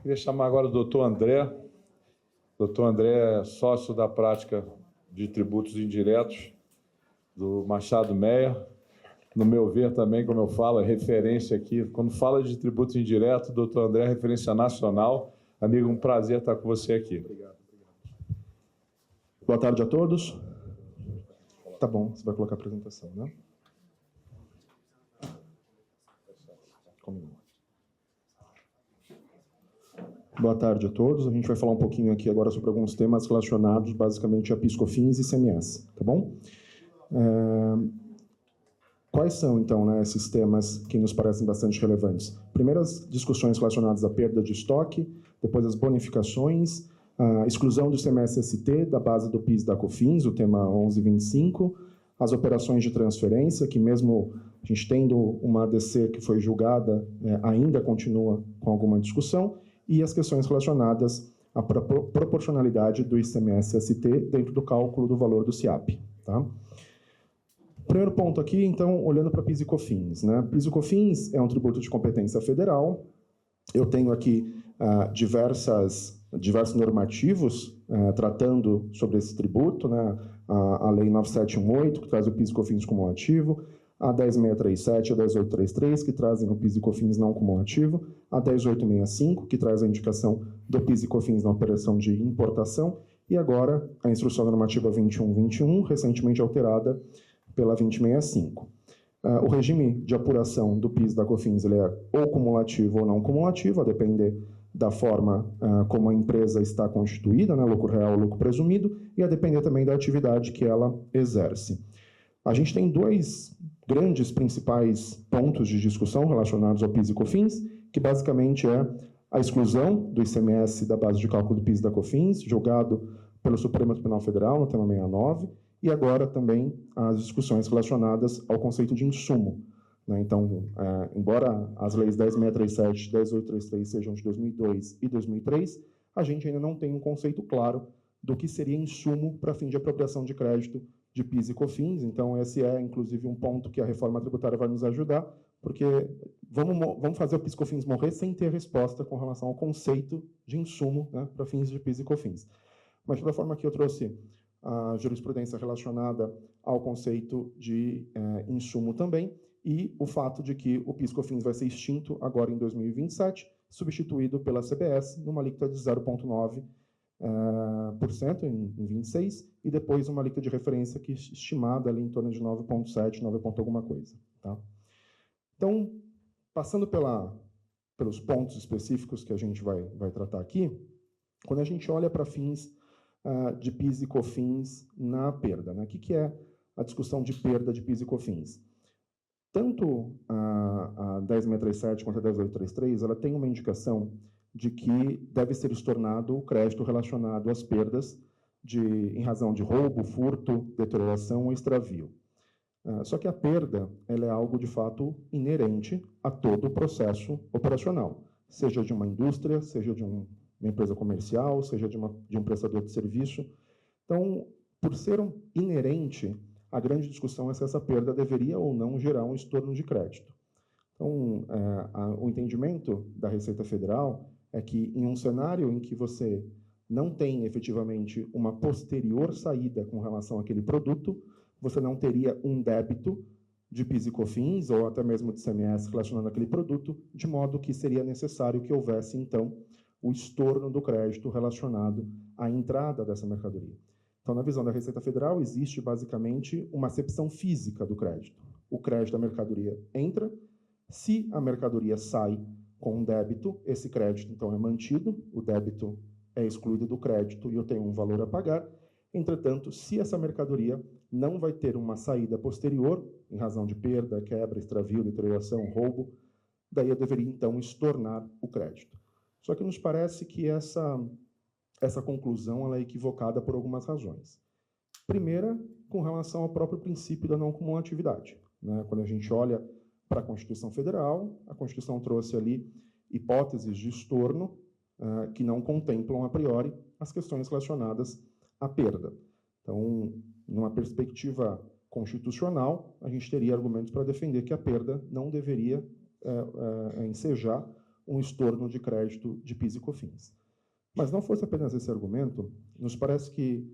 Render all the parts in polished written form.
Queria chamar agora o doutor André. O doutor André é sócio da prática de tributos indiretos do Machado Meyer. No meu ver também, como eu falo, é referência aqui. Quando fala de tributos indiretos, o doutor André é referência nacional. Amigo, um prazer estar com você aqui. Obrigado. Boa tarde a todos. Tá bom, você vai colocar a apresentação, né? Boa tarde a todos. A gente vai falar um pouquinho aqui agora sobre alguns temas relacionados basicamente a PIS/COFINS e ICMS, tá bom? Quais são, então, né, esses temas que nos parecem bastante relevantes? Primeiro, as discussões relacionadas à perda de estoque, depois as bonificações, a exclusão do ICMS-ST da base do PIS e da COFINS, o tema 1125, as operações de transferência, que mesmo a gente tendo uma ADC que foi julgada, ainda continua com alguma discussão, e as questões relacionadas à proporcionalidade do ICMS-ST dentro do cálculo do valor do CIAP. Tá? Primeiro ponto aqui, então, olhando para PIS e COFINS, né? PIS e COFINS é um tributo de competência federal. Eu tenho aqui diversos normativos tratando sobre esse tributo, né? A Lei 9718, que traz o PIS e COFINS cumulativo, a 10637 e a 10833, que trazem o PIS e COFINS não cumulativo, a 10865, que traz a indicação do PIS e COFINS na operação de importação, e agora a Instrução Normativa 2121, recentemente alterada pela 2065. O regime de apuração do PIS e da COFINS ele é ou cumulativo ou não cumulativo, a depender da forma como a empresa está constituída, né, lucro real ou lucro presumido, e a depender também da atividade que ela exerce. A gente tem dois grandes principais pontos de discussão relacionados ao PIS e COFINS, que basicamente é a exclusão do ICMS da base de cálculo do PIS e da COFINS, julgado pelo Supremo Tribunal Federal, no tema 69, e agora também as discussões relacionadas ao conceito de insumo. Né? Então, embora as leis 10637 e 10833 sejam de 2002 e 2003, a gente ainda não tem um conceito claro do que seria insumo para fim de apropriação de crédito de PIS e COFINS. Então, esse é, inclusive, um ponto que a reforma tributária vai nos ajudar, porque vamos fazer o PIS e COFINS morrer sem ter resposta com relação ao conceito de insumo, né, para fins de PIS e COFINS. Mas, de toda forma, aqui eu trouxe a jurisprudência relacionada ao conceito de insumo também, e o fato de que o PIS e COFINS vai ser extinto agora em 2027, substituído pela CBS numa alíquota de 0,9% em 26, e depois uma alíquota de referência que estimada ali em torno de 9,7, 9 ponto alguma coisa. Tá? Então, passando pelos pontos específicos que a gente vai tratar aqui, quando a gente olha para fins de PIS e COFINS na perda, né? O que é a discussão de perda de PIS e COFINS? Tanto a 10637 quanto a 10833, ela tem uma indicação de que deve ser estornado o crédito relacionado às perdas em razão de roubo, furto, deterioração ou extravio. Só que a perda ela é algo, de fato, inerente a todo o processo operacional, seja de uma indústria, seja de uma empresa comercial, seja de um prestador de serviço. Então, por ser inerente, a grande discussão é se essa perda deveria ou não gerar um estorno de crédito. Então, o entendimento da Receita Federal é que, em um cenário em que você não tem efetivamente uma posterior saída com relação àquele produto, você não teria um débito de PIS e COFINS ou até mesmo de ICMS relacionado àquele produto, de modo que seria necessário que houvesse, então, o estorno do crédito relacionado à entrada dessa mercadoria. Então, na visão da Receita Federal, existe basicamente uma acepção física do crédito. O crédito da mercadoria entra, se a mercadoria sai com um débito, esse crédito, então, é mantido, o débito é excluído do crédito e eu tenho um valor a pagar. Entretanto, se essa mercadoria não vai ter uma saída posterior, em razão de perda, quebra, extravio, deterioração, roubo, daí eu deveria, então, estornar o crédito. Só que nos parece que essa conclusão ela é equivocada por algumas razões. Primeira, com relação ao próprio princípio da não cumulatividade. Né? Quando a gente olha para a Constituição Federal, a Constituição trouxe ali hipóteses de estorno que não contemplam a priori as questões relacionadas à perda. Então, numa perspectiva constitucional, a gente teria argumentos para defender que a perda não deveria ensejar um estorno de crédito de PIS e COFINS. Mas não fosse apenas esse argumento, nos parece que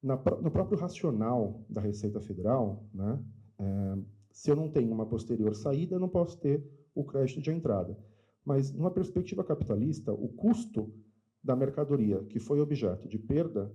no próprio racional da Receita Federal, né, se eu não tenho uma posterior saída, eu não posso ter o crédito de entrada. Mas, numa perspectiva capitalista, o custo da mercadoria que foi objeto de perda,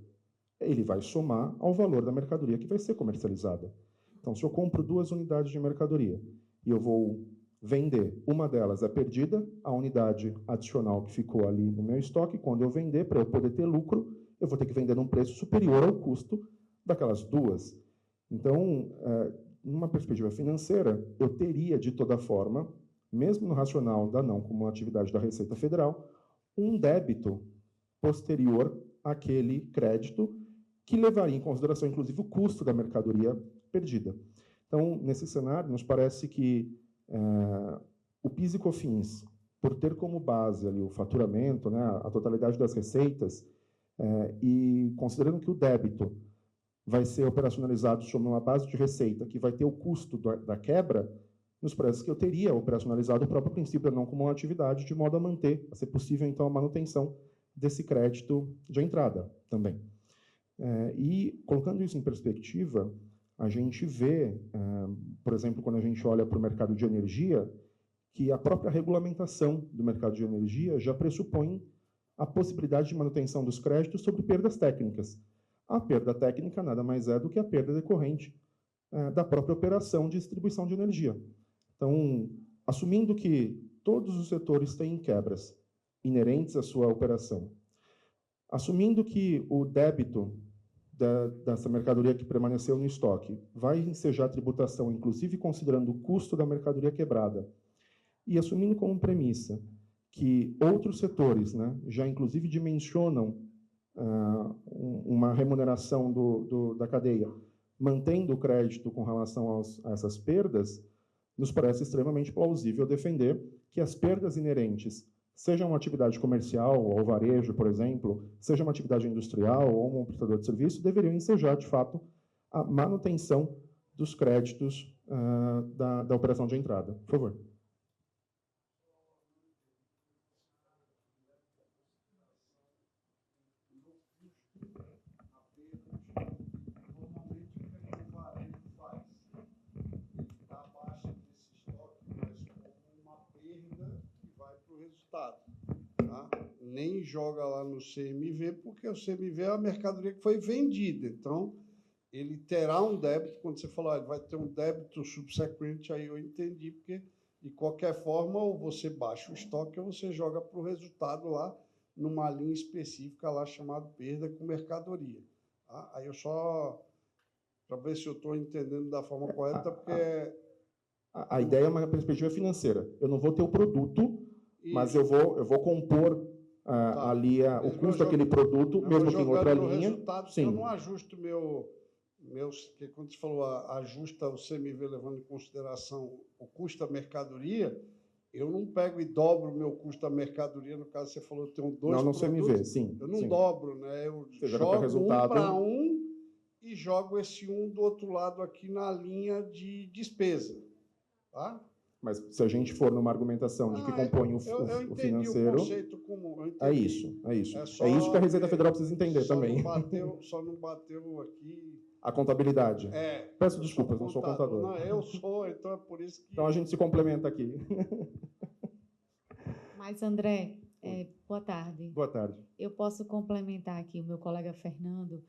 ele vai somar ao valor da mercadoria que vai ser comercializada. Então, se eu compro 2 unidades de mercadoria e eu vou vender, uma delas é perdida, a unidade adicional que ficou ali no meu estoque, quando eu vender, para eu poder ter lucro, eu vou ter que vender num preço superior ao custo daquelas 2. Então, numa perspectiva financeira, eu teria, de toda forma, mesmo no racional da não cumulatividade da Receita Federal, um débito posterior àquele crédito que levaria em consideração, inclusive, o custo da mercadoria perdida. Então, nesse cenário, nos parece que o PIS e COFINS, por ter como base ali o faturamento, né, a totalidade das receitas, e considerando que o débito vai ser operacionalizado sobre uma base de receita que vai ter o custo da quebra, nos parece que eu teria operacionalizado o próprio princípio da não cumulatividade, de modo a manter, a ser possível, então, a manutenção desse crédito de entrada também. E, colocando isso em perspectiva, a gente vê, por exemplo, quando a gente olha para o mercado de energia, que a própria regulamentação do mercado de energia já pressupõe a possibilidade de manutenção dos créditos sobre perdas técnicas. A perda técnica nada mais é do que a perda decorrente da própria operação de distribuição de energia. Então, assumindo que todos os setores têm quebras inerentes à sua operação, assumindo que o débito dessa mercadoria que permaneceu no estoque vai ensejar tributação, inclusive considerando o custo da mercadoria quebrada, e assumindo como premissa que outros setores, né, já inclusive dimensionam uma remuneração da cadeia, mantendo o crédito com relação a essas perdas, nos parece extremamente plausível defender que as perdas inerentes, seja uma atividade comercial ou varejo, por exemplo, seja uma atividade industrial ou um prestador de serviço, deveriam ensejar, de fato, a manutenção dos créditos da operação de entrada. Por favor. Resultado, tá? Nem joga lá no CMV, porque o CMV é a mercadoria que foi vendida. Então, ele terá um débito. Quando você falou, ele vai ter um débito subsequente, aí eu entendi, porque, de qualquer forma, ou você baixa o estoque ou você joga para o resultado lá, numa linha específica lá chamada perda com mercadoria. Tá? Aí eu só, para ver se eu estou entendendo da forma correta, porque... A ideia é uma perspectiva financeira. Eu não vou ter o produto, mas eu vou compor ali o custo daquele produto, mesmo que em outra linha. Resultado, sim. Eu não ajusto que quando você falou ajusta o CMV levando em consideração o custo da mercadoria, eu não pego e dobro o meu custo da mercadoria. No caso, você falou que tem 2 produtos. Não, no CMV, sim. Eu não dobro, né? Eu jogo resultado... para e jogo esse do outro lado aqui na linha de despesa. Tá? Mas se a gente for numa argumentação de que compõe o financeiro... O conceito comum, é isso. É isso que a Receita Federal precisa entender também. Só não bateu aqui... A contabilidade. Peço desculpas, não sou contador. Não, eu sou, então é por isso que... Então a gente se complementa aqui. Mas, André, boa tarde. Boa tarde. Eu posso complementar aqui o meu colega Fernando.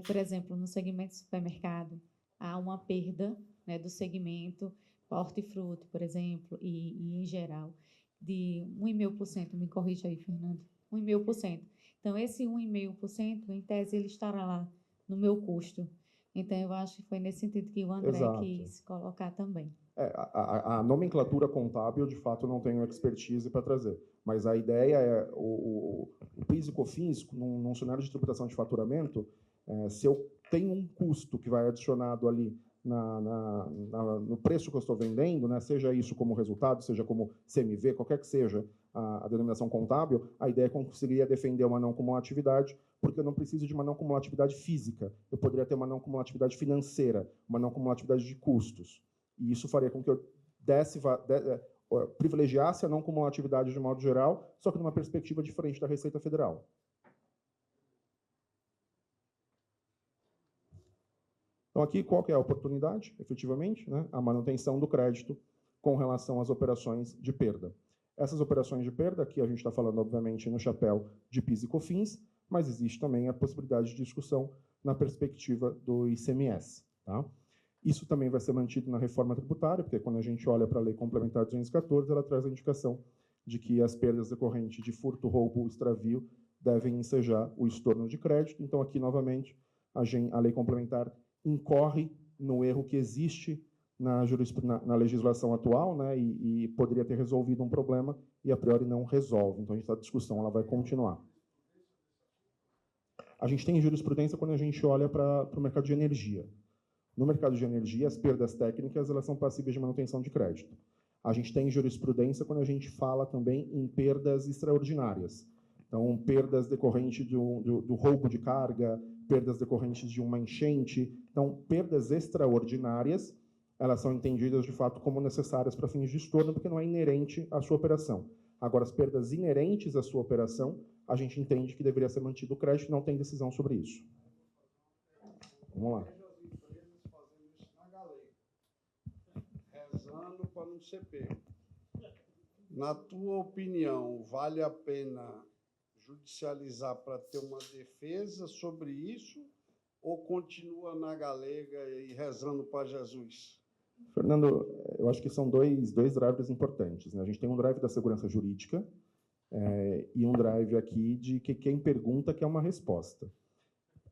Por exemplo, no segmento de supermercado, há uma perda, né, do segmento hortifruti, por exemplo, e em geral, de 1,5%. Me corrija aí, Fernando. 1,5%. Então, esse 1,5%, em tese, ele estará lá no meu custo. Então, eu acho que foi nesse sentido que o André quis colocar também. A nomenclatura contábil, de fato, não tenho expertise para trazer. Mas a ideia é o PIS e COFINS, num cenário de tributação de faturamento, se eu tenho um custo que vai adicionado ali no preço que eu estou vendendo, né, seja isso como resultado, seja como CMV, qualquer que seja a denominação contábil, a ideia é que eu conseguiria defender uma não cumulatividade, porque eu não preciso de uma não cumulatividade física. Eu poderia ter uma não cumulatividade financeira, uma não cumulatividade de custos. E isso faria com que eu privilegiasse a não cumulatividade de modo geral, só que numa perspectiva diferente da Receita Federal. Então, aqui, qual que é a oportunidade, efetivamente? Né? A manutenção do crédito com relação às operações de perda. Essas operações de perda, aqui a gente está falando, obviamente, no chapéu de PIS e COFINS, mas existe também a possibilidade de discussão na perspectiva do ICMS. Tá? Isso também vai ser mantido na reforma tributária, porque quando a gente olha para a Lei Complementar 214, ela traz a indicação de que as perdas decorrentes de furto, roubo ou extravio devem ensejar o estorno de crédito. Então, aqui, novamente, a Lei Complementar incorre no erro que existe na legislação atual, né, e poderia ter resolvido um problema e, a priori, não resolve. Então, a discussão ela vai continuar. A gente tem jurisprudência quando a gente olha para o mercado de energia. No mercado de energia, as perdas técnicas elas são passíveis de manutenção de crédito. A gente tem jurisprudência quando a gente fala também em perdas extraordinárias. Então, perdas decorrentes do roubo de carga, perdas decorrentes de uma enchente. Então, perdas extraordinárias, elas são entendidas, de fato, como necessárias para fins de estorno, porque não é inerente à sua operação. Agora, as perdas inerentes à sua operação, a gente entende que deveria ser mantido o crédito, não tem decisão sobre isso. Vamos lá. Rezando para não ser pego. Na tua opinião, vale a pena judicializar para ter uma defesa sobre isso ou continua na galega e rezando para Jesus? Fernando, eu acho que são dois drivers importantes, né? A gente tem um drive da segurança jurídica e um drive aqui de que quem pergunta quer uma resposta.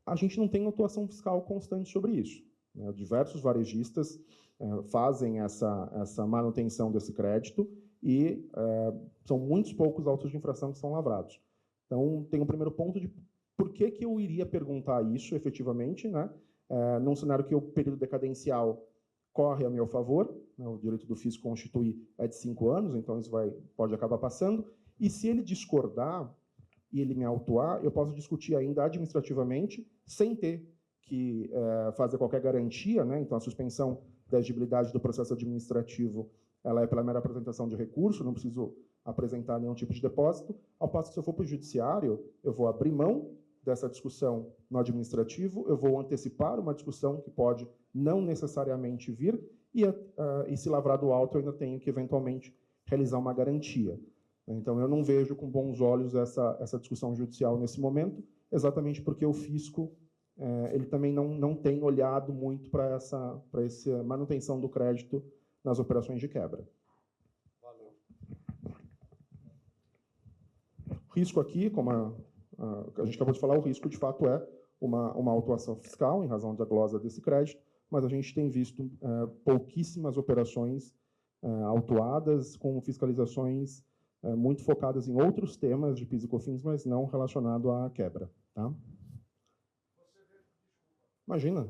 A gente não tem atuação fiscal constante sobre isso, né? Diversos varejistas fazem essa manutenção desse crédito e são muitos poucos autos de infração que são lavrados. Então, tem o primeiro ponto de por que eu iria perguntar isso efetivamente, né? Num cenário que o período decadencial corre a meu favor, né? O direito do fisco constituir é de 5 anos, então isso pode acabar passando, e se ele discordar e ele me autuar, eu posso discutir ainda administrativamente, sem ter que fazer qualquer garantia, né? Então, a suspensão da exigibilidade do processo administrativo ela é pela mera apresentação de recurso, não preciso apresentar nenhum tipo de depósito, ao passo que se eu for para o judiciário, eu vou abrir mão dessa discussão no administrativo, eu vou antecipar uma discussão que pode não necessariamente vir, e se lavrar do auto, eu ainda tenho que, eventualmente, realizar uma garantia. Então, eu não vejo com bons olhos essa discussão judicial nesse momento, exatamente porque o fisco ele também não tem olhado muito para essa manutenção do crédito nas operações de quebra. Valeu. Risco aqui, como a gente acabou de falar, o risco de fato é uma autuação fiscal em razão da glosa desse crédito, mas a gente tem visto pouquíssimas operações autuadas com fiscalizações muito focadas em outros temas de PIS e COFINS, mas não relacionado à quebra. Tá? Imagina.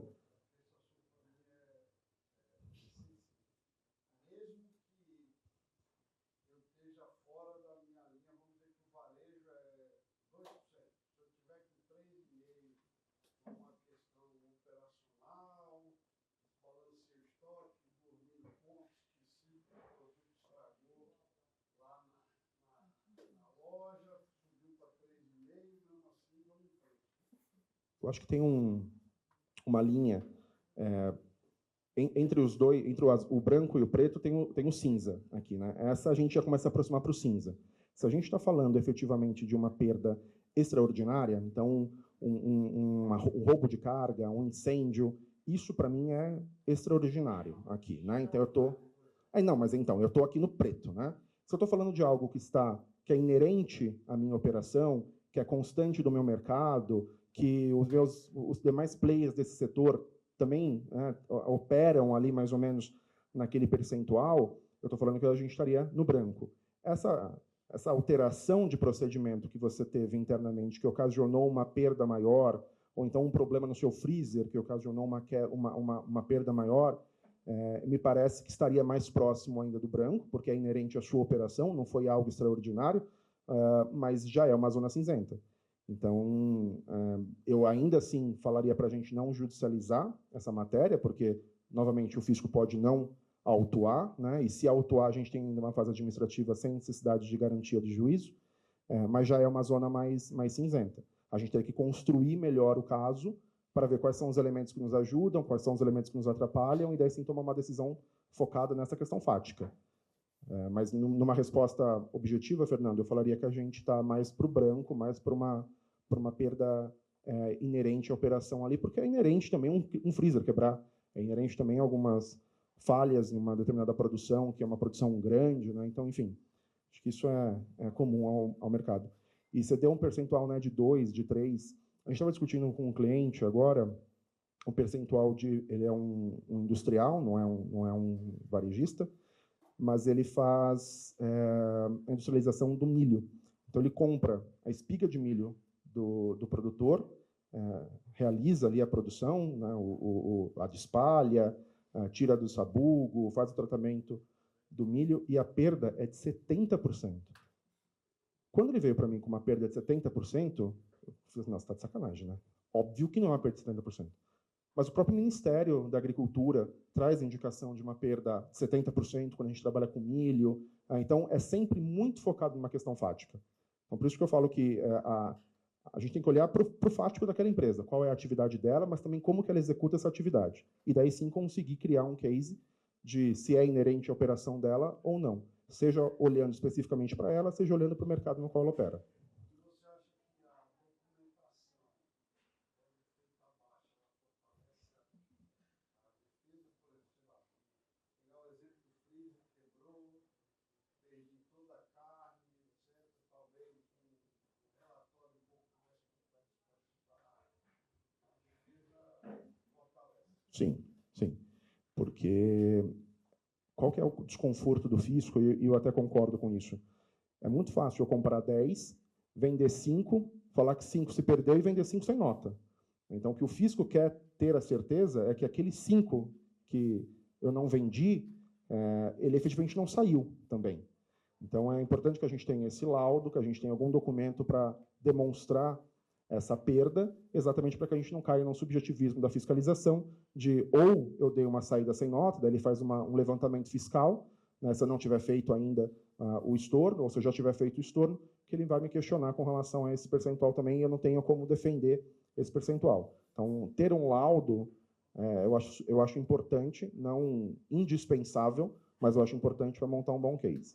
Eu acho que tem uma linha entre os dois, entre o branco e o preto, tem o cinza aqui, né? Essa a gente já começa a aproximar para o cinza. Se a gente está falando efetivamente de uma perda extraordinária, então um roubo de carga, um incêndio, isso para mim é extraordinário aqui, né? Então eu tô, eu tô aqui no preto, né? Se eu estou falando de algo que é inerente à minha operação, que é constante do meu mercado, que os demais players desse setor também operam ali mais ou menos naquele percentual, eu estou falando que a gente estaria no branco. Essa alteração de procedimento que você teve internamente, que ocasionou uma perda maior, ou então um problema no seu freezer, que ocasionou uma perda maior, me parece que estaria mais próximo ainda do branco, porque é inerente à sua operação, não foi algo extraordinário, mas já é uma zona cinzenta. Então, eu ainda assim falaria para a gente não judicializar essa matéria, porque, novamente, o fisco pode não autuar, né? E se autuar, a gente tem ainda uma fase administrativa sem necessidade de garantia de juízo, mas já é uma zona mais cinzenta. A gente teria que construir melhor o caso para ver quais são os elementos que nos ajudam, quais são os elementos que nos atrapalham, e daí sim tomar uma decisão focada nessa questão fática. Mas numa resposta objetiva, Fernando, eu falaria que a gente está mais para o branco, mais para uma perda inerente à operação ali, porque é inerente também um freezer quebrar, é inerente também algumas falhas em uma determinada produção, que é uma produção grande, né? Então, enfim, acho que isso é comum ao mercado. E você deu um percentual, né, de 2, de 3. A gente estava discutindo com um cliente agora, o percentual ele é um industrial, não é um varejista, mas ele faz a industrialização do milho. Então, ele compra a espiga de milho do produtor, realiza ali a produção, né, a despalha, tira do sabugo, faz o tratamento do milho, e a perda é de 70%. Quando ele veio para mim com uma perda de 70%, eu falei assim, nossa, está de sacanagem, né? Óbvio que não é uma perda de 70%. Mas o próprio Ministério da Agricultura traz indicação de uma perda de 70% quando a gente trabalha com milho. Então, é sempre muito focado numa questão fática. Então, por isso que eu falo que a gente tem que olhar para o fático daquela empresa, qual é a atividade dela, mas também como que ela executa essa atividade. E daí sim conseguir criar um case de se é inerente à operação dela ou não. Seja olhando especificamente para ela, seja olhando para o mercado no qual ela opera. Sim, sim. Porque qual que é o desconforto do fisco? E eu até concordo com isso. É muito fácil eu comprar 10, vender 5, falar que 5 se perdeu e vender 5 sem nota. Então, o que o fisco quer ter a certeza é que aqueles 5 que eu não vendi, ele efetivamente não saiu também. Então, é importante que a gente tenha esse laudo, que a gente tenha algum documento para demonstrar essa perda, exatamente para que a gente não caia no subjetivismo da fiscalização, de ou eu dei uma saída sem nota, daí ele faz um levantamento fiscal, né, se eu não tiver feito ainda o estorno, ou se eu já tiver feito o estorno, que ele vai me questionar com relação a esse percentual também, e eu não tenho como defender esse percentual. Então, ter um laudo, eu acho importante, não indispensável, mas eu acho importante para montar um bom case.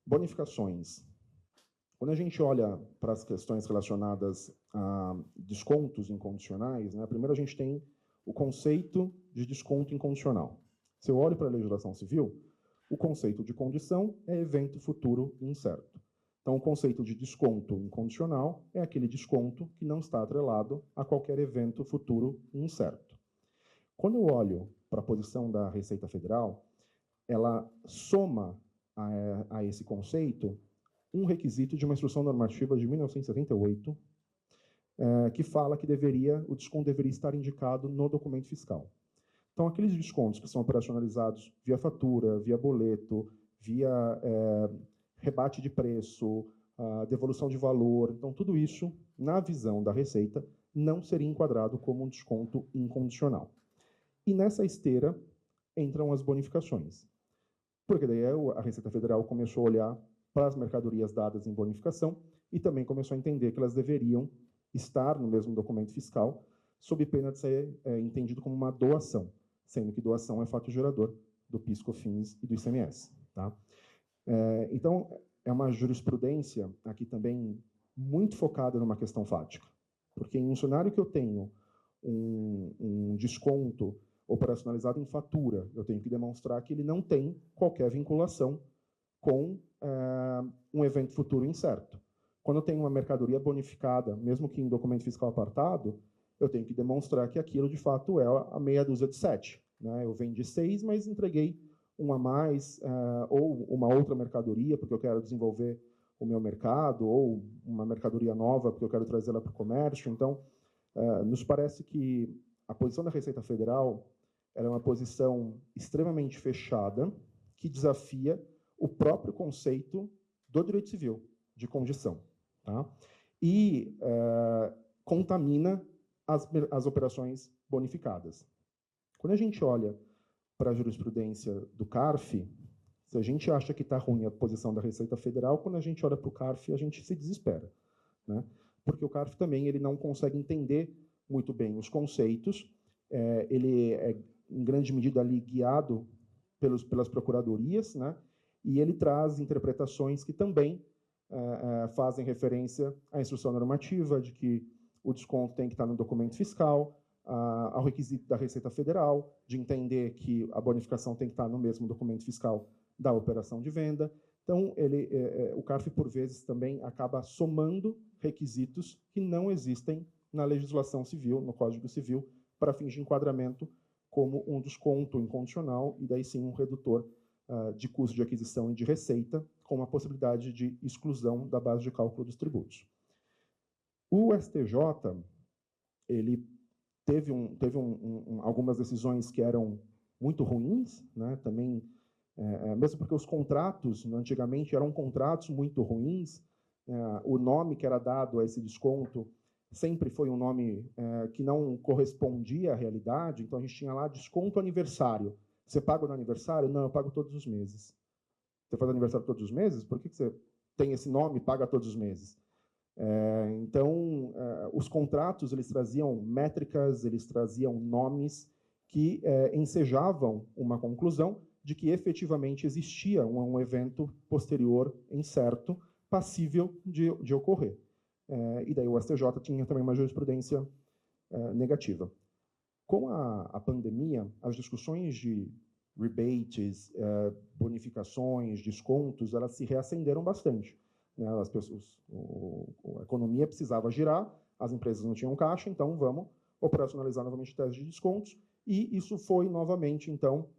Bonificações. Quando a gente olha para as questões relacionadas a descontos incondicionais, né, primeiro a gente tem o conceito de desconto incondicional. Se eu olho para a legislação civil, o conceito de condição é evento futuro incerto. Então, o conceito de desconto incondicional é aquele desconto que não está atrelado a qualquer evento futuro incerto. Quando eu olho para a posição da Receita Federal, ela soma a esse conceito um requisito de uma instrução normativa de 1978, que fala que o desconto deveria estar indicado no documento fiscal. Então, aqueles descontos que são operacionalizados via fatura, via boleto, via rebate de preço, devolução de valor, então tudo isso, na visão da Receita, não seria enquadrado como um desconto incondicional. E nessa esteira entram as bonificações. Porque daí a Receita Federal começou a olhar para as mercadorias dadas em bonificação e também começou a entender que elas deveriam estar no mesmo documento fiscal, sob pena de ser entendido como uma doação, sendo que doação é fato gerador do PIS, COFINS e do ICMS. Tá? Então, é uma jurisprudência aqui também muito focada numa questão fática, porque em um cenário que eu tenho um desconto operacionalizado em fatura, eu tenho que demonstrar que ele não tem qualquer vinculação com um evento futuro incerto. Quando eu tenho uma mercadoria bonificada, mesmo que em documento fiscal apartado, eu tenho que demonstrar que aquilo, de fato, é a meia dúzia de 7. Né? Eu vendi 6, mas entreguei um a mais, ou uma outra mercadoria, porque eu quero desenvolver o meu mercado, ou uma mercadoria nova, porque eu quero trazê-la para o comércio. Então, nos parece que a posição da Receita Federal ela é uma posição extremamente fechada, que desafia o próprio conceito do direito civil, de condição. Tá? E contamina as operações bonificadas. Quando a gente olha para a jurisprudência do CARF, se a gente acha que está ruim a posição da Receita Federal, quando a gente olha para o CARF, a gente se desespera, né? Porque o CARF também ele não consegue entender muito bem os conceitos, ele é, em grande medida, ali guiado pelas procuradorias, né? E ele traz interpretações que também fazem referência à instrução normativa, de que o desconto tem que estar no documento fiscal, ao requisito da Receita Federal, de entender que a bonificação tem que estar no mesmo documento fiscal da operação de venda. Então, o CARF, por vezes, também acaba somando requisitos que não existem na legislação civil, no Código Civil, para fins de enquadramento, como um desconto incondicional e, daí sim, um redutor de custo de aquisição e de receita, com a possibilidade de exclusão da base de cálculo dos tributos. O STJ, ele teve algumas decisões que eram muito ruins, né? Também, mesmo porque os contratos, antigamente, eram contratos muito ruins, o nome que era dado a esse desconto sempre foi um nome que não correspondia à realidade, então a gente tinha lá desconto aniversário. Você paga no aniversário? Não, eu pago todos os meses. Você faz aniversário todos os meses? Por que você tem esse nome e paga todos os meses? Então, os contratos, eles traziam métricas, eles traziam nomes que ensejavam uma conclusão de que efetivamente existia um evento posterior incerto, passível de ocorrer. E daí o STJ tinha também uma jurisprudência negativa. Com a pandemia, as discussões de rebates, bonificações, descontos, elas se reacenderam bastante. As pessoas, a economia precisava girar, as empresas não tinham caixa, então vamos operacionalizar novamente o teste de descontos, e isso foi novamente, então,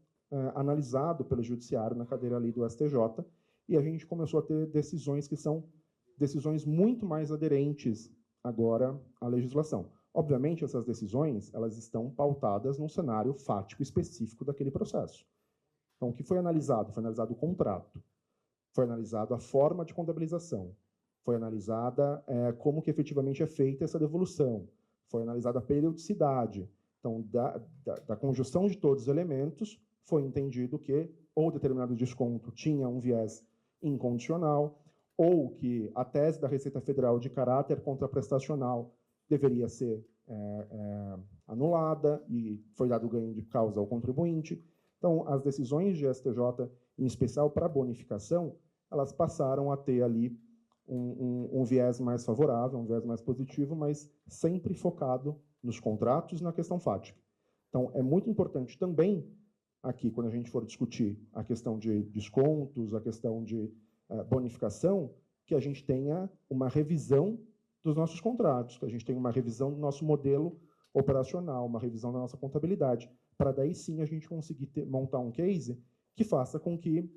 analisado pelo judiciário na cadeira ali do STJ, e a gente começou a ter decisões que são decisões muito mais aderentes agora à legislação. Obviamente, essas decisões elas estão pautadas num cenário fático específico daquele processo. Então, o que foi analisado? Foi analisado o contrato, foi analisado a forma de contabilização, foi analisada como que efetivamente é feita essa devolução, foi analisada a periodicidade. Então, da conjunção de todos os elementos, foi entendido que ou determinado desconto tinha um viés incondicional, ou que a tese da Receita Federal de caráter contraprestacional deveria ser anulada e foi dado ganho de causa ao contribuinte. Então, as decisões de STJ, em especial para bonificação, elas passaram a ter ali um viés mais favorável, um viés mais positivo, mas sempre focado nos contratos e na questão fática. Então, é muito importante também, aqui, quando a gente for discutir a questão de descontos, a questão de bonificação, que a gente tenha uma revisão dos nossos contratos, que a gente tenha uma revisão do nosso modelo operacional, uma revisão da nossa contabilidade, para daí sim a gente conseguir montar um case que faça com que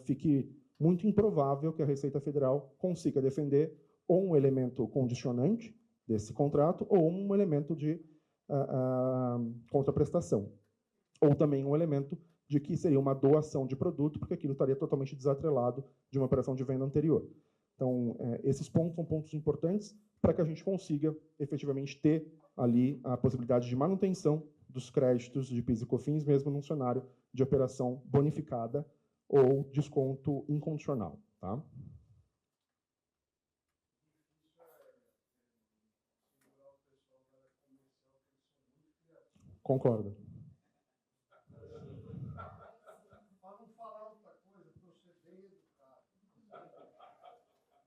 fique muito improvável que a Receita Federal consiga defender ou um elemento condicionante desse contrato ou um elemento de contraprestação, ou também um elemento de que seria uma doação de produto, porque aquilo estaria totalmente desatrelado de uma operação de venda anterior. Então, esses pontos são pontos importantes para que a gente consiga efetivamente ter ali a possibilidade de manutenção dos créditos de PIS e COFINS, mesmo num cenário de operação bonificada ou desconto incondicional. Tá? Concordo. Para não falar outra coisa, para eu ser bem educado.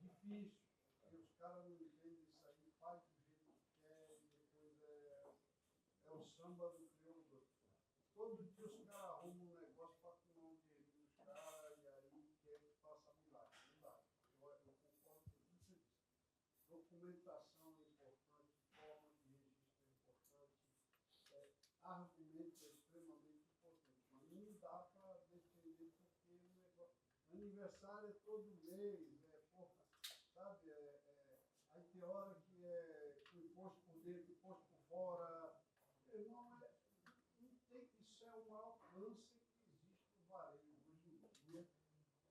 Difícil, porque os caras não entendem isso aí, faz do jeito que quer, e depois é o samba do crioulo. Todo dia os caras arrumam um negócio para tomar um dinheiro dos caras e aí quer que faça milagre. Não dá. Eu concordo com tudo que você disse. Documentação é importante, forma de registro é importante, argumento é extremamente importante, mas não dá para defender porque o negócio, aniversário é todo mês, porra, sabe, aí tem hora que é com imposto por dentro, imposto por fora, não tem, isso é o maior câncer que existe no varejo hoje em dia,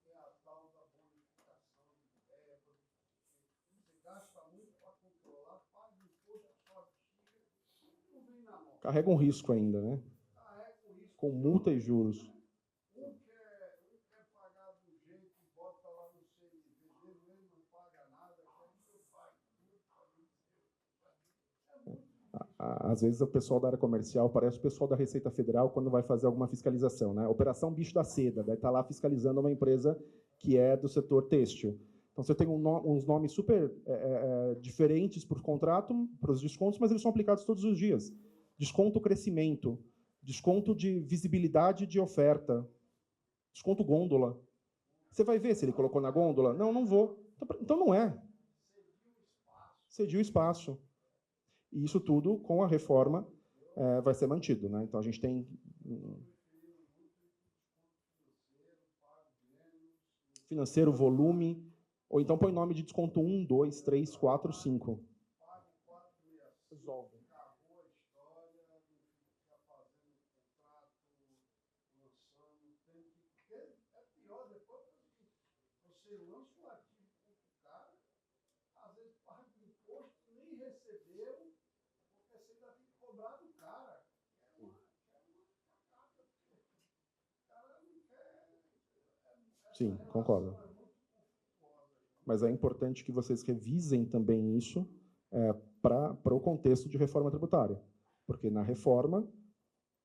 é a tal da bonificação de Carrega um risco ainda, né? Com multa e juros. Um quer pagar do jeito e bota lá no CNPJ, ele não paga nada, quer que eu pague tudo. Às vezes o pessoal da área comercial parece o pessoal da Receita Federal quando vai fazer alguma fiscalização, né? Operação Bicho da Seda, daí está lá fiscalizando uma empresa que é do setor têxtil. Então, você tem uns nomes super diferentes para o contrato, para os descontos, mas eles são aplicados todos os dias. Desconto crescimento, desconto de visibilidade de oferta, desconto gôndola. Você vai ver se ele colocou na gôndola? Não, não vou. Então não é. Cediu espaço. E isso tudo, com a reforma, vai ser mantido, né? Então, a gente tem financeiro, volume, ou então põe nome de desconto 1, 2, 3, 4, 5. Resolve. Você lança o ativo contra o cara, às vezes paga imposto, nem recebeu, porque você ainda tem que cobrar do cara. Sim, concordo. Mas é importante que vocês revisem também isso para o contexto de reforma tributária. Porque na reforma,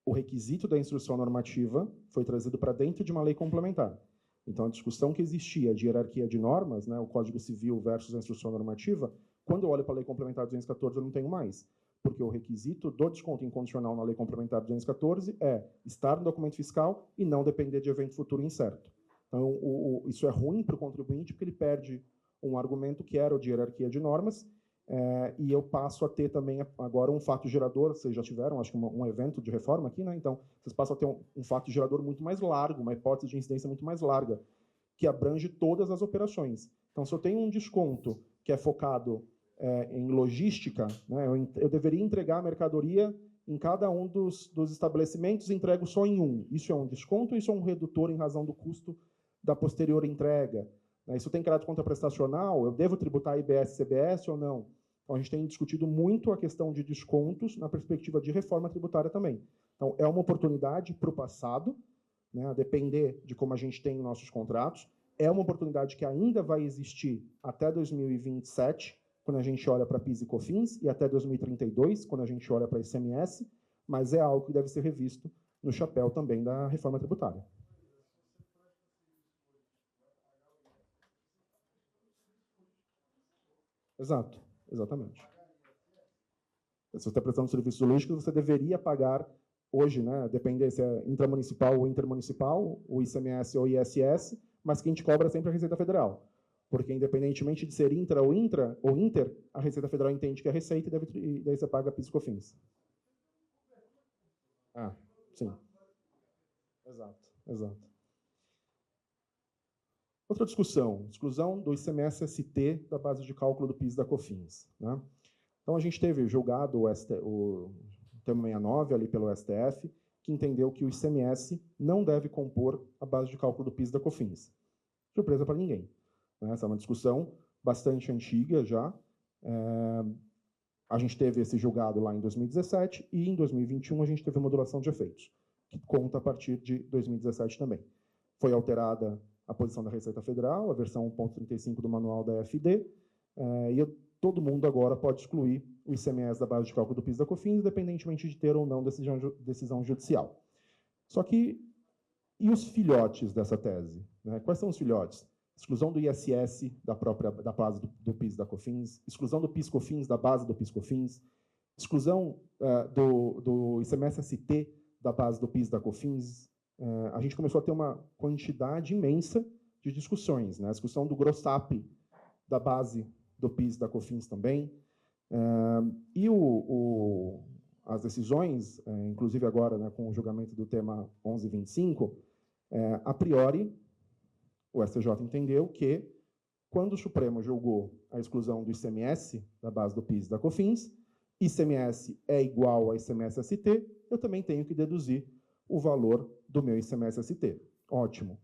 o requisito da instrução normativa foi trazido para dentro de uma lei complementar. Então, a discussão que existia de hierarquia de normas, né, o Código Civil versus a instrução normativa, quando eu olho para a Lei Complementar 214, eu não tenho mais. Porque o requisito do desconto incondicional na Lei Complementar 214 é estar no documento fiscal e não depender de evento futuro incerto. Então, isso é ruim para o contribuinte, porque ele perde um argumento que era o de hierarquia de normas, e eu passo a ter também agora um fato gerador. Vocês já tiveram, acho que um evento de reforma aqui, né? Então, vocês passam a ter um fato gerador muito mais largo, uma hipótese de incidência muito mais larga, que abrange todas as operações. Então, se eu tenho um desconto que é focado em logística, né, eu deveria entregar a mercadoria em cada um dos estabelecimentos, entrego só em um. Isso é um desconto ou isso é um redutor em razão do custo da posterior entrega? Isso tem caráter contraprestacional? Eu devo tributar IBS e CBS ou não? Então, a gente tem discutido muito a questão de descontos na perspectiva de reforma tributária também. Então, é uma oportunidade para o passado, né, a depender de como a gente tem nossos contratos. É uma oportunidade que ainda vai existir até 2027, quando a gente olha para PIS e COFINS, e até 2032, quando a gente olha para ICMS, mas é algo que deve ser revisto no chapéu também da reforma tributária. Exato, exatamente. Se você está prestando serviços logísticos, você deveria pagar hoje, né, depende se é intramunicipal ou intermunicipal, o ICMS ou o ISS, mas quem te cobra é sempre a Receita Federal. Porque, independentemente de ser intra ou inter, a Receita Federal entende que é receita e daí você paga PIS e COFINS. Ah, sim. Exato, exato. Outra discussão, exclusão do ICMS-ST da base de cálculo do PIS e da COFINS, né? Então, a gente teve julgado o termo 69 ali pelo STF, que entendeu que o ICMS não deve compor a base de cálculo do PIS e da COFINS. Surpresa para ninguém. Essa é uma discussão bastante antiga já. A gente teve esse julgado lá em 2017 e em 2021 a gente teve modulação de efeitos, que conta a partir de 2017 também. Foi alterada a posição da Receita Federal, a versão 1.35 do manual da FD, e todo mundo agora pode excluir o ICMS da base de cálculo do PIS e da COFINS, independentemente de ter ou não decisão judicial. Só que, e os filhotes dessa tese? Né? Quais são os filhotes? Exclusão do ISS da base do PIS e da COFINS, exclusão do PIS/COFINS da base do PIS/COFINS, exclusão do ICMS-ST da base do PIS e da COFINS. A gente começou a ter uma quantidade imensa de discussões, né? A discussão do GROSSAP da base do PIS e da COFINS também. E as decisões, inclusive agora, né, com o julgamento do tema 1125, a priori, o STJ entendeu que, quando o Supremo julgou a exclusão do ICMS da base do PIS e da COFINS, ICMS é igual a ICMS-ST, eu também tenho que deduzir o valor do meu ICMS-ST. Ótimo.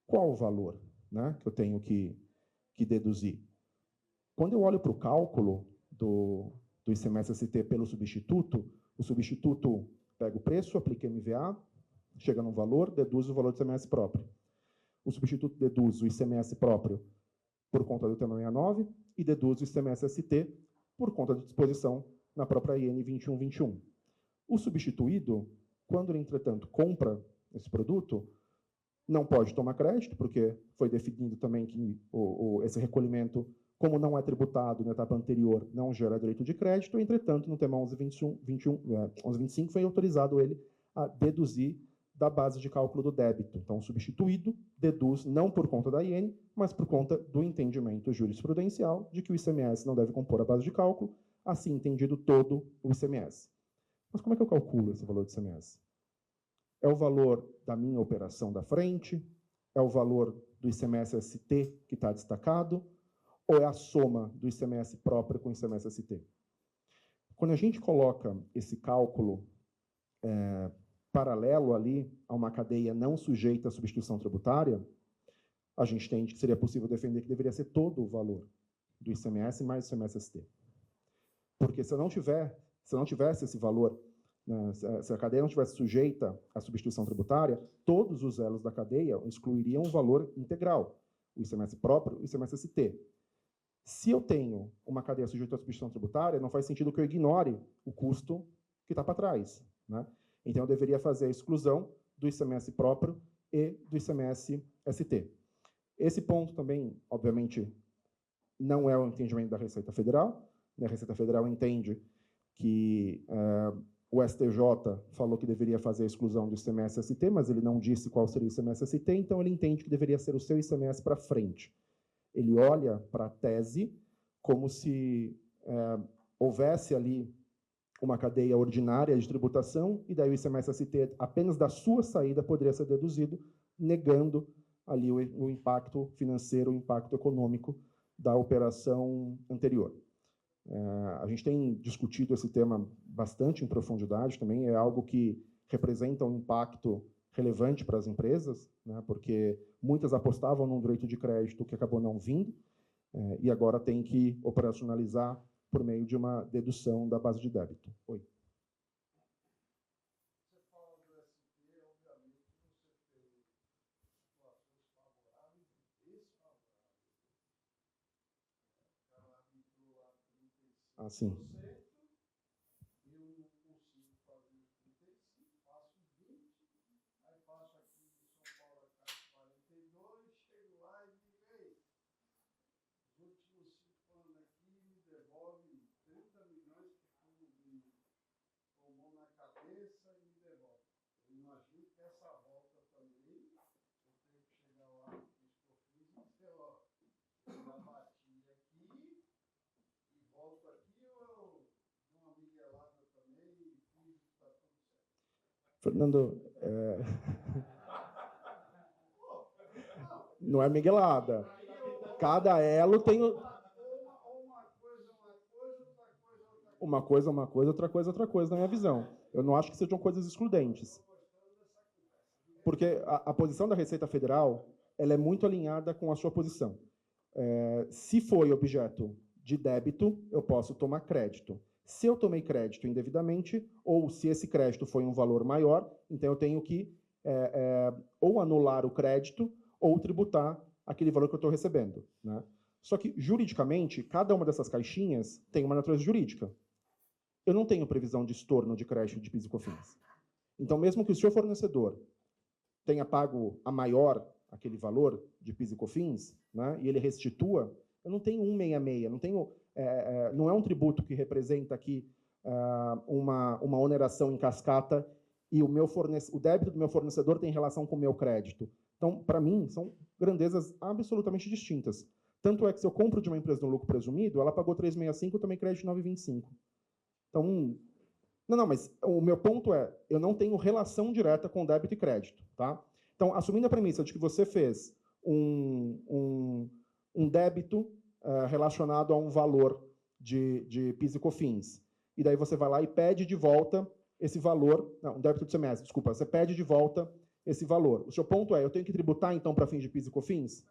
Qual o valor, né, que eu tenho que deduzir? Quando eu olho para o cálculo do ICMS-ST pelo substituto, O substituto pega o preço, aplica MVA, chega num valor, deduz o valor do ICMS próprio. O substituto deduz o ICMS próprio por conta do tema 69 e deduz o ICMS-ST por conta da disposição na própria IN 2121. O substituído, quando ele, entretanto, compra esse produto, não pode tomar crédito, porque foi definido também que esse recolhimento, como não é tributado na etapa anterior, não gera direito de crédito. Entretanto, no tema 1125 foi autorizado ele a deduzir da base de cálculo do débito. Então, o substituído deduz não por conta da IN, mas por conta do entendimento jurisprudencial de que o ICMS não deve compor a base de cálculo, assim entendido todo o ICMS. Mas como é que eu calculo esse valor do ICMS? É o valor da minha operação da frente? É o valor do ICMS-ST que está destacado? Ou é a soma do ICMS próprio com o ICMS-ST? Quando a gente coloca esse cálculo paralelo ali a uma cadeia não sujeita à substituição tributária, a gente entende que seria possível defender que deveria ser todo o valor do ICMS mais o ICMS-ST. Porque se eu não tivesse esse valor, né, se a cadeia não tivesse sujeita à substituição tributária, todos os elos da cadeia excluiriam o valor integral, o ICMS próprio e o ICMS-ST. Se eu tenho uma cadeia sujeita à substituição tributária, não faz sentido que eu ignore o custo que está para trás, né? Então, eu deveria fazer a exclusão do ICMS próprio e do ICMS-ST. Esse ponto também, obviamente, não é o entendimento da Receita Federal. A Receita Federal entende que o STJ falou que deveria fazer a exclusão do ICMS-ST, mas ele não disse qual seria o ICMS-ST, então ele entende que deveria ser o seu ICMS para frente. Ele olha para a tese como se houvesse ali uma cadeia ordinária de tributação, e daí o ICMS-ST, apenas da sua saída, poderia ser deduzido, negando ali o impacto financeiro, o impacto econômico da operação anterior. A gente tem discutido esse tema bastante em profundidade também, é algo que representa um impacto relevante para as empresas, né, porque muitas apostavam num direito de crédito que acabou não vindo, e agora tem que operacionalizar por meio de uma dedução da base de débito. Oi. Você fala do SP, obviamente, você tem situações favoráveis e desfavoráveis. O cara arbitrou lá 35%. Ah, sim. Eu não consigo fazer os 35%, faço 20%, aí passo aqui de São Paulo a Caixa 42%, chego lá e digo, ei, os últimos 5 anos aqui me devolve 30 milhões que fundo me tomou na cabeça e me devolve. Eu imagino que essa volta também, eu tenho que chegar lá, isso que eu fiz, e dizer, ó, já bati aqui e volto aqui, ou eu dou uma miguelada também e fiz que está tudo certo. Fernando, não é miguelada. Cada elo tem uma coisa, outra coisa, na minha visão. Eu não acho que sejam coisas excludentes. Porque a posição da Receita Federal ela é muito alinhada com a sua posição. Se foi objeto de débito, eu posso tomar crédito. Se eu tomei crédito indevidamente, ou se esse crédito foi um valor maior, então eu tenho que ou anular o crédito ou tributar aquele valor que eu estou recebendo, né? Só que, juridicamente, cada uma dessas caixinhas tem uma natureza jurídica. Eu não tenho previsão de estorno de crédito de PIS e COFINS. Então, mesmo que o seu fornecedor tenha pago a maior aquele valor de PIS e COFINS, né, e ele restitua, eu não tenho 166, não tenho, não é um tributo que representa aqui uma oneração em cascata e o débito do meu fornecedor tem relação com o meu crédito. Então, para mim, são grandezas absolutamente distintas. Tanto é que se eu compro de uma empresa no lucro presumido, ela pagou 365, eu tomei crédito 925. Então, não, mas o meu ponto é, eu não tenho relação direta com débito e crédito, tá? Então, assumindo a premissa de que você fez um débito relacionado a um valor de PIS e COFINS, e daí você vai lá e pede de volta esse valor, não, um débito de semestre, desculpa, você pede de volta esse valor. O seu ponto é, eu tenho que tributar, então, para fins de PIS e COFINS?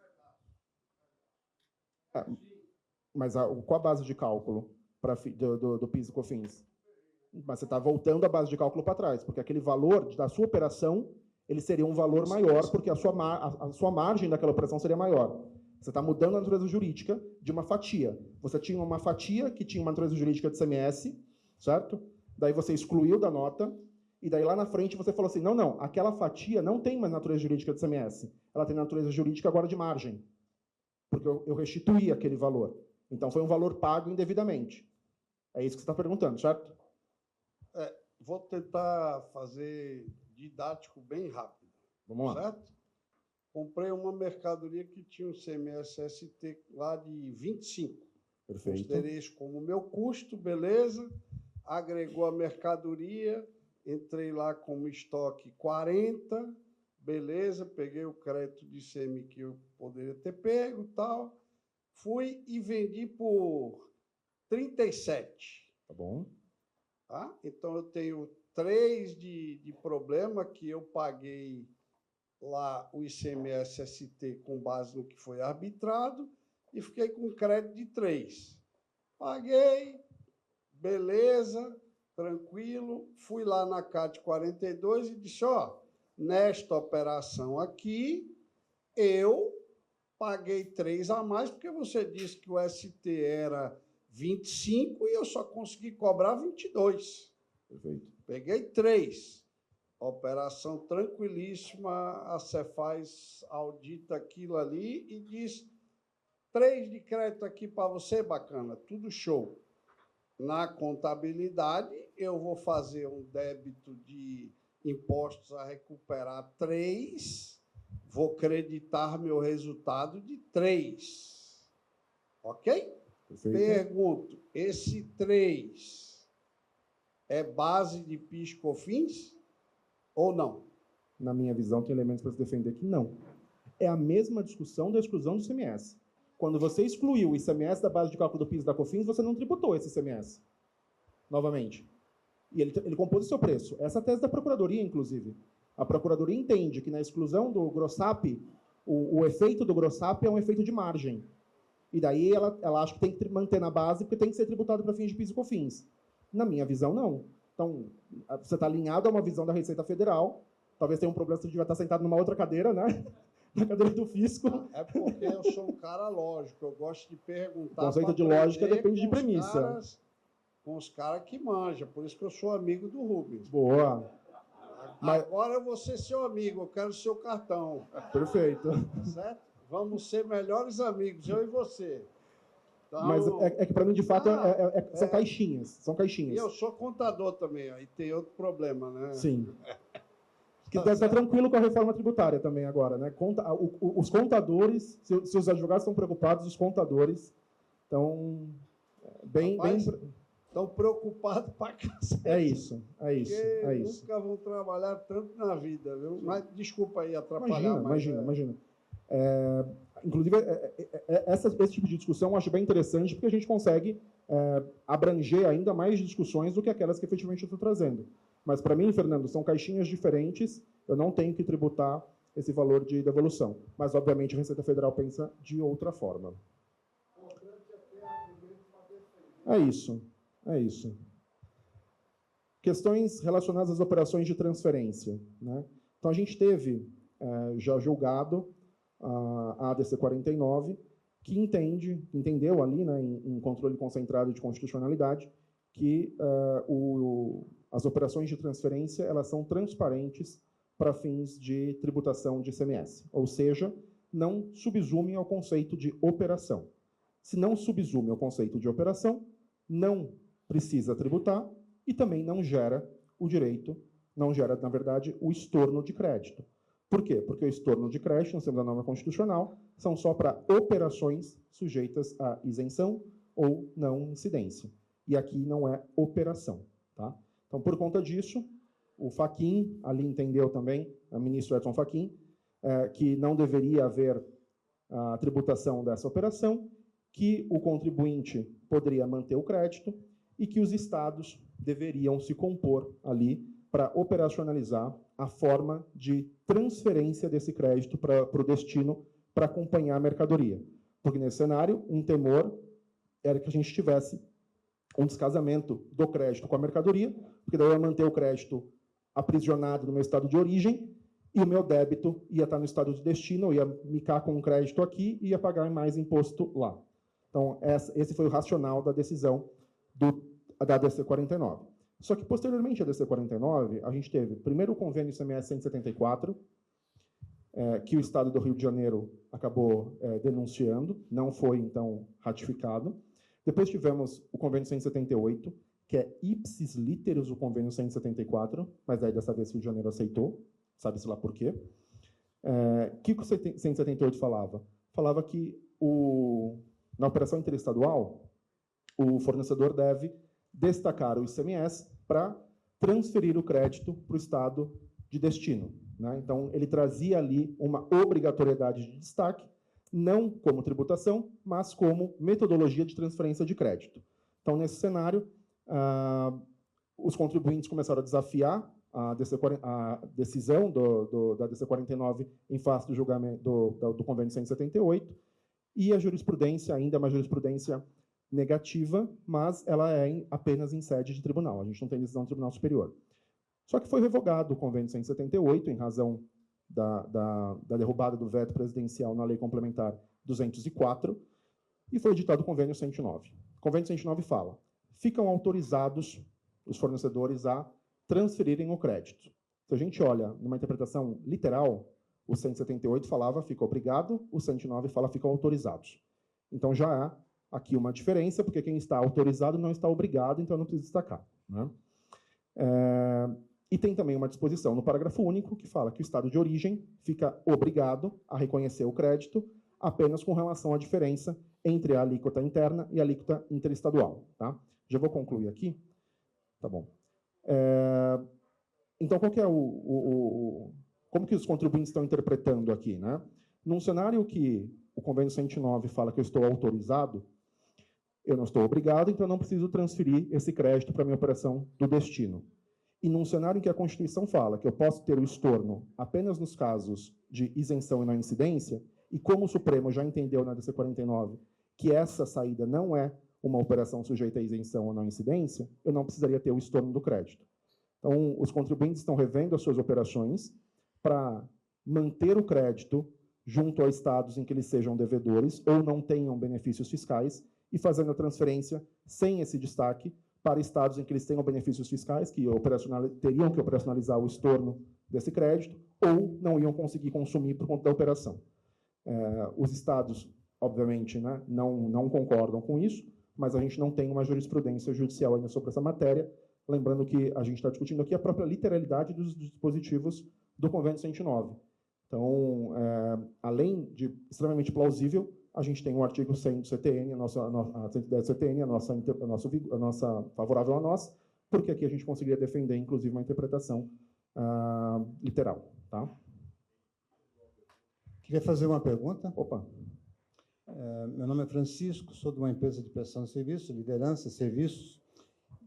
Mas qual a base de cálculo do PIS e COFINS? Mas você está voltando a base de cálculo para trás, porque aquele valor da sua operação ele seria um valor maior, porque a sua margem daquela operação seria maior. Você está mudando a natureza jurídica de uma fatia. Você tinha uma fatia que tinha uma natureza jurídica de CMS, certo? Daí você excluiu da nota, e daí lá na frente você falou assim, não, aquela fatia não tem mais natureza jurídica de CMS. Ela tem natureza jurídica agora de margem, porque eu restituí aquele valor. Então foi um valor pago indevidamente. É isso que você está perguntando, certo? Vou tentar fazer didático bem rápido. Vamos lá. Certo? Comprei uma mercadoria que tinha um CMS-ST lá de 25. Perfeito. Considerei isso como meu custo, beleza. Agregou a mercadoria, entrei lá como estoque 40, beleza. Peguei o crédito de ICM que eu poderia ter pego, tal. Fui e vendi por 37. Tá bom. Tá? Então, eu tenho 3 de problema que eu paguei lá o ICMS-ST com base no que foi arbitrado e fiquei com crédito de 3. Paguei, beleza, tranquilo. Fui lá na CAT 42 e disse, nesta operação aqui, eu paguei 3 a mais, porque você disse que o ST era 25 e eu só consegui cobrar 22. Perfeito. Peguei 3. Operação tranquilíssima, a Cefaz audita aquilo ali e diz 3 de crédito aqui para você, bacana, tudo show. Na contabilidade, eu vou fazer um débito de impostos a recuperar 3, vou creditar meu resultado de 3. Ok? Perfeito. Pergunto, esse 3 é base de PIS/COFINS ou não? Na minha visão, tem elementos para se defender que não. É a mesma discussão da exclusão do ICMS. Quando você excluiu o ICMS da base de cálculo do PIS e da COFINS, você não tributou esse ICMS. Novamente. E ele compôs o seu preço. Essa é a tese da Procuradoria, inclusive. A Procuradoria entende que na exclusão do GROSSAP, o efeito do GROSSAP é um efeito de margem. E daí ela acha que tem que manter na base porque tem que ser tributado para fins de PIS e COFINS. Na minha visão, não. Então, você está alinhado a uma visão da Receita Federal. Talvez tenha um problema se você devia estar sentado numa outra cadeira, né? Na cadeira do fisco. É porque eu sou um cara lógico. Eu gosto de perguntar. O conceito de lógica depende de premissa. Com os caras que manjam. Por isso que eu sou amigo do Rubens. Boa. Agora eu vou ser seu amigo. Eu quero seu cartão. Perfeito. Certo? Vamos ser melhores amigos, eu e você. Então, mas é que para mim, de fato, são caixinhas. São caixinhas. E eu sou contador também, aí tem outro problema, né? Sim. Que está tranquilo com a reforma tributária também agora, né? Os contadores, se os advogados estão preocupados, os contadores estão bem... Estão preocupados para cacete. É isso. Porque nunca vão trabalhar tanto na vida, viu? Mas desculpa aí atrapalhar. Imagina. Inclusive, esse tipo de discussão eu acho bem interessante, porque a gente consegue abranger ainda mais discussões do que aquelas que efetivamente eu estou trazendo. Mas, para mim, Fernando, são caixinhas diferentes, eu não tenho que tributar esse valor de devolução. Mas, obviamente, a Receita Federal pensa de outra forma. É isso. Questões relacionadas às operações de transferência, né? Então, a gente teve já julgado a ADC 49, que entendeu ali, né, em controle concentrado de constitucionalidade, que as operações de transferência elas são transparentes para fins de tributação de ICMS, ou seja, não subsumem ao conceito de operação. Se não subsume ao conceito de operação, não precisa tributar e também não gera o direito, não gera, na verdade, o estorno de crédito. Por quê? Porque o estorno de crédito, nos termos da norma constitucional, são só para operações sujeitas à isenção ou não incidência. E aqui não é operação. Tá? Então, por conta disso, o Fachin, ali entendeu também, o ministro Edson Fachin, que não deveria haver a tributação dessa operação, que o contribuinte poderia manter o crédito e que os estados deveriam se compor ali para operacionalizar a forma de transferência desse crédito para o destino para acompanhar a mercadoria. Porque nesse cenário, um temor era que a gente tivesse um descasamento do crédito com a mercadoria, porque daí eu ia manter o crédito aprisionado no meu estado de origem e o meu débito ia estar no estado de destino, eu ia micar com um crédito aqui e ia pagar mais imposto lá. Então, esse foi o racional da decisão da DC 49. Só que, posteriormente à DC 49, a gente teve, primeiro, o convênio ICMS 174, que o Estado do Rio de Janeiro acabou denunciando, não foi, então, ratificado. Depois tivemos o convênio 178, que é ipsis literis o convênio 174, mas aí dessa vez o Rio de Janeiro aceitou, sabe-se lá por quê. O que o 178 falava? Falava que na operação interestadual, o fornecedor deve destacar o ICMS para transferir o crédito para o estado de destino, né? Então, ele trazia ali uma obrigatoriedade de destaque, não como tributação, mas como metodologia de transferência de crédito. Então, nesse cenário, os contribuintes começaram a desafiar a decisão da DC 49 em face do julgamento do convênio 178, e a jurisprudência ainda é uma jurisprudência negativa, mas ela é apenas em sede de tribunal. A gente não tem decisão do Tribunal Superior. Só que foi revogado o convênio 178 em razão da derrubada do veto presidencial na Lei Complementar 204 e foi editado o convênio 109. O convênio 109 fala: ficam autorizados os fornecedores a transferirem o crédito. Se a gente olha numa interpretação literal, o 178 falava fica obrigado, o 109 fala ficam autorizados. Então já há aqui uma diferença, porque quem está autorizado não está obrigado, então não precisa destacar, né? E tem também uma disposição no parágrafo único que fala que o estado de origem fica obrigado a reconhecer o crédito apenas com relação à diferença entre a alíquota interna e a alíquota interestadual, tá? Já vou concluir aqui. Tá bom. Então, qual que é como que os contribuintes estão interpretando aqui, né? Num cenário que o convênio 109 fala que eu estou autorizado, eu não estou obrigado, então eu não preciso transferir esse crédito para a minha operação do destino. E num cenário em que a Constituição fala que eu posso ter o estorno apenas nos casos de isenção e não incidência, e como o Supremo já entendeu na DC 49 que essa saída não é uma operação sujeita a isenção ou não incidência, eu não precisaria ter o estorno do crédito. Então, os contribuintes estão revendo as suas operações para manter o crédito junto a estados em que eles sejam devedores ou não tenham benefícios fiscais e fazendo a transferência sem esse destaque para estados em que eles tenham benefícios fiscais, que teriam que operacionalizar o estorno desse crédito, ou não iam conseguir consumir por conta da operação. Os estados, obviamente, né, não concordam com isso, mas a gente não tem uma jurisprudência judicial ainda sobre essa matéria, lembrando que a gente está discutindo aqui a própria literalidade dos dispositivos do Convênio 109. Então, além de extremamente plausível, a gente tem o artigo 100 do CTN, a 110 do CTN, a nossa favorável a nós, porque aqui a gente conseguiria defender, inclusive, uma interpretação literal. Tá? Queria fazer uma pergunta. Opa. Meu nome é Francisco, sou de uma empresa de prestação de serviços, liderança, serviços.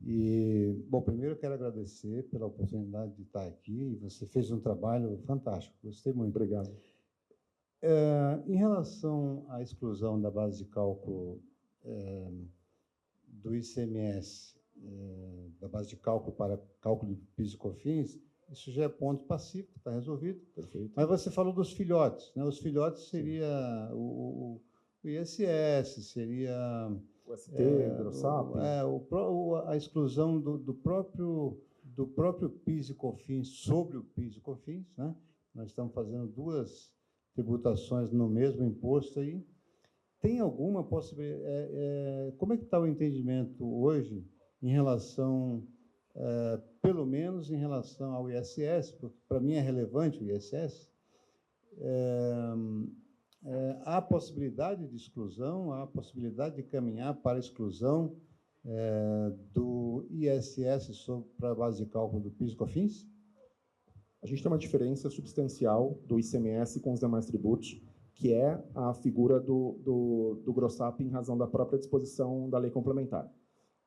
E, bom, primeiro eu quero agradecer pela oportunidade de estar aqui. Você fez um trabalho fantástico, gostei muito. Obrigado. Em relação à exclusão da base de cálculo do ICMS, da base de cálculo para cálculo de PIS e COFINS, isso já é ponto pacífico, está resolvido. Perfeito. Mas você falou dos filhotes, né? Os filhotes seria o ISS, seria o ST, o GROSSAP. A exclusão do próprio PIS e COFINS sobre o PIS e COFINS, né? Nós estamos fazendo duas tributações no mesmo imposto aí. Tem alguma possibilidade? Como é que está o entendimento hoje em relação, pelo menos em relação ao ISS, porque para mim é relevante o ISS, há possibilidade de exclusão, há possibilidade de caminhar para a exclusão do ISS para a base de cálculo do PIS e COFINS? A gente tem uma diferença substancial do ICMS com os demais tributos, que é a figura do GROSSAP em razão da própria disposição da lei complementar.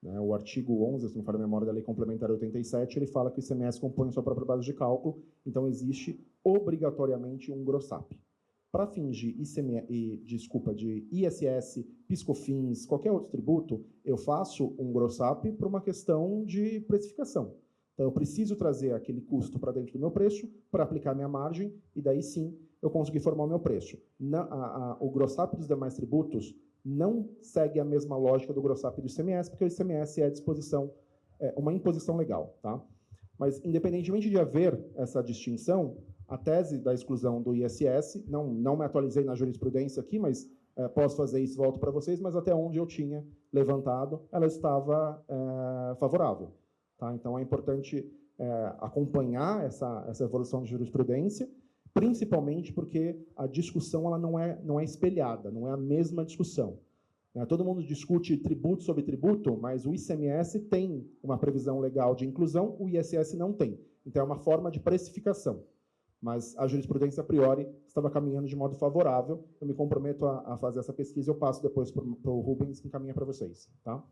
O artigo 11, se não me falha a memória, da lei complementar 87, ele fala que o ICMS compõe a sua própria base de cálculo, então existe obrigatoriamente um GROSSAP. para fins de de ISS, PIS/COFINS, qualquer outro tributo, eu faço um gross-up por uma questão de precificação. Então, eu preciso trazer aquele custo para dentro do meu preço para aplicar minha margem e daí sim eu consegui formar o meu preço. O gross-up dos demais tributos não segue a mesma lógica do gross-up do ICMS, porque o ICMS é uma imposição legal, tá? Mas, independentemente de haver essa distinção, a tese da exclusão do ISS, não me atualizei na jurisprudência aqui, mas posso fazer isso, volto para vocês, mas até onde eu tinha levantado, ela estava favorável. Tá? Então, é importante acompanhar essa evolução de jurisprudência, principalmente porque a discussão ela não é espelhada, não é a mesma discussão. Todo mundo discute tributo sobre tributo, mas o ICMS tem uma previsão legal de inclusão, o ISS não tem. Então, é uma forma de precificação. Mas a jurisprudência, a priori, estava caminhando de modo favorável. Eu me comprometo a fazer essa pesquisa e eu passo depois para o Rubens, que encaminha para vocês. Tá?